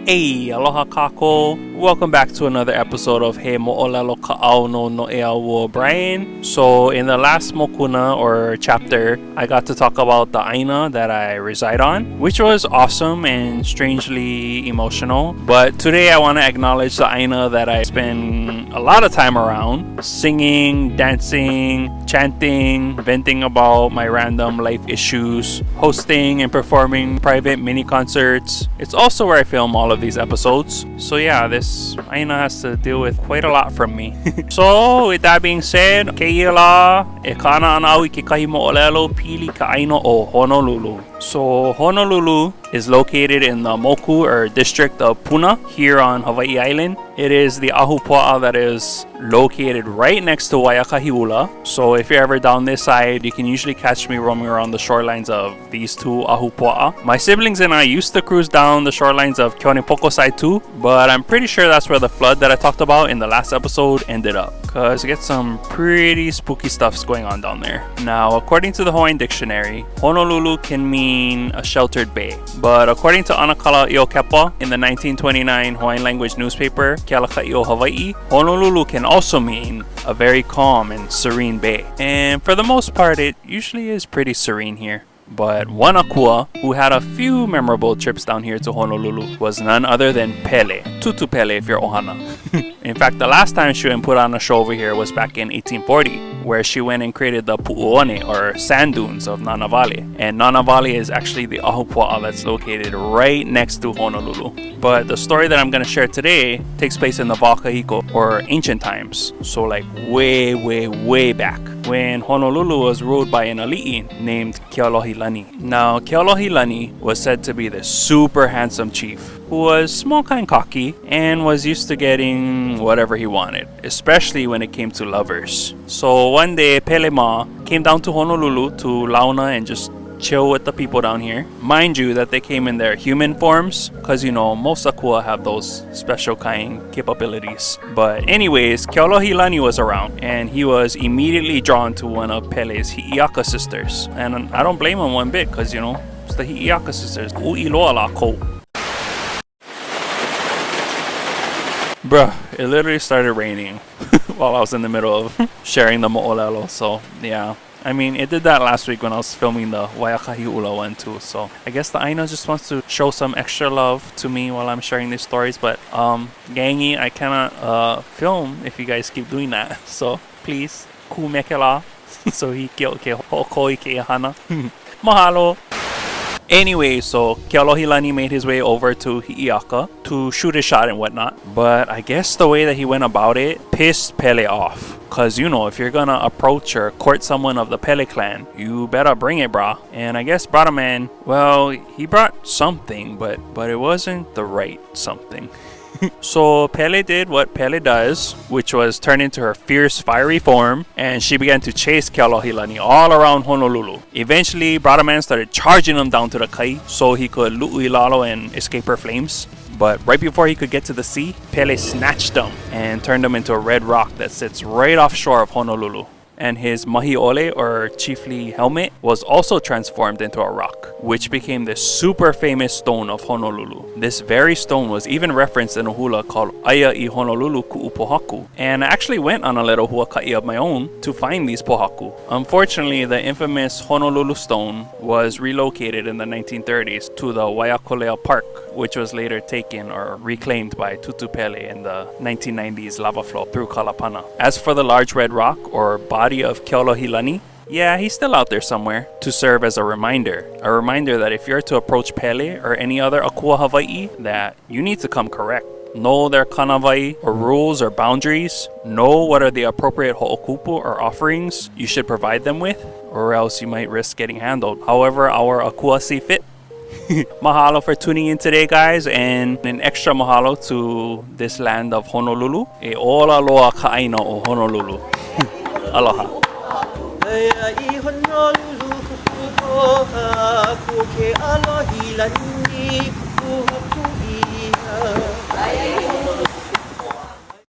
Hey, aloha kako. Welcome back to another episode of He Mo'olelo Kaʻao no No'eaua Brian. So in the last Mokuna or chapter, I got to talk about the ʻāina that I reside on, which was awesome and strangely emotional. But today I want to acknowledge the ʻāina that I spend a lot of time around, singing, dancing, chanting, venting about my random life issues, hosting and performing private mini concerts. It's also where I film all of these episodes. So yeah, this ʻāina has to deal with quite a lot from me. So with that being said, keila e kana ana au I kekahi mo'olelo pili ka ʻāina o Honolulu. So Honolulu is located in the Moku or district of Puna here on Hawaii Island. It is the ahupua'a that is located right next to Waiakahiʻula. So if you're ever down this side, you can usually catch me roaming around the shorelines of these two ahupua'a. My siblings and I used to cruise down the shorelines of Keonepoko side too, but I'm pretty sure that's where the flood that I talked about in the last episode ended up, because it gets some pretty spooky stuffs going on down there. Now, according to the Hawaiian dictionary, Honolulu can mean a sheltered bay, but according to Anakala Iokepa in the 1929 Hawaiian language newspaper Kealakaʻi Hawaii, Honolulu can also mean a very calm and serene bay. And for the most part, it usually is pretty serene here. But one akua who had a few memorable trips down here to Honolulu was none other than Pele. Tutu Pele if you're Ohana. In fact, the last time she went and put on a show over here was back in 1840, where she went and created the pu'uone or sand dunes of Nanavale. And Nanavale is actually the ahupua'a that's located right next to Honolulu. But the story that I'm going to share today takes place in the Waiakahiʻula or ancient times. So like way back, when Honolulu was ruled by an ali'i named Kealohilani. Now, Kealohilani was said to be the super handsome chief who was small kind cocky and was used to getting whatever he wanted, especially when it came to lovers. So one day, Pelema came down to Honolulu to launa and just chill with the people down here. Mind you that they came in their human forms, because you know most akua have those special kind capabilities. But anyways, Kealohilani was around and he was immediately drawn to one of Pele's Hi'iaka sisters. And I don't blame him one bit, because you know it's the Hi'iaka sisters. U'iloa la ko. Bruh, it literally started raining while I was in the middle of sharing the mo'olelo. So yeah, I mean, it did that last week when I was filming the Waiakahiʻula one too. So I guess the ʻāina just wants to show some extra love to me while I'm sharing these stories. But gangi, I cannot film if you guys keep doing that. So please, ku mekela. So he kio ke ho'okoi ke hana. Mahalo. Anyway, so Kealohilani made his way over to Hi'iaka to shoot his shot and whatnot. But I guess the way that he went about it pissed Pele off. Because, you know, if you're gonna approach or court someone of the Pele clan, you better bring it, brah. And I guess Brother Man, well, he brought something, but it wasn't the right something. So Pele did what Pele does, which was turn into her fierce, fiery form, and she began to chase Kealohilani all around Honolulu. Eventually, Brother Man started charging him down to the kai so he could lu'ui lalo and escape her flames. But right before he could get to the sea, Pele snatched him and turned him into a red rock that sits right offshore of Honolulu. And his mahiole, or chiefly helmet, was also transformed into a rock, which became the super famous stone of Honolulu. This very stone was even referenced in a hula called Aia I Honolulu Ku'u Pohaku, and I actually went on a little huaka'i of my own to find these pohaku. Unfortunately, the infamous Honolulu stone was relocated in the 1930s to the Waiakolea Park, which was later taken or reclaimed by Tutu Pele in the 1990s lava flow through Kalapana. As for the large red rock, or body of Kealohilani, yeah, he's still out there somewhere to serve as a reminder that if you're to approach Pele or any other akua Hawaii, that you need to come correct. Know their kanawai or rules or boundaries. Know what are the appropriate ho'okupu or offerings you should provide them with, or else you might risk getting handled however our akua see fit. Mahalo for tuning in today, guys, and an extra mahalo to this land of Honolulu. E ola loa ka ʻāina o Honolulu. Aloha. Aloha.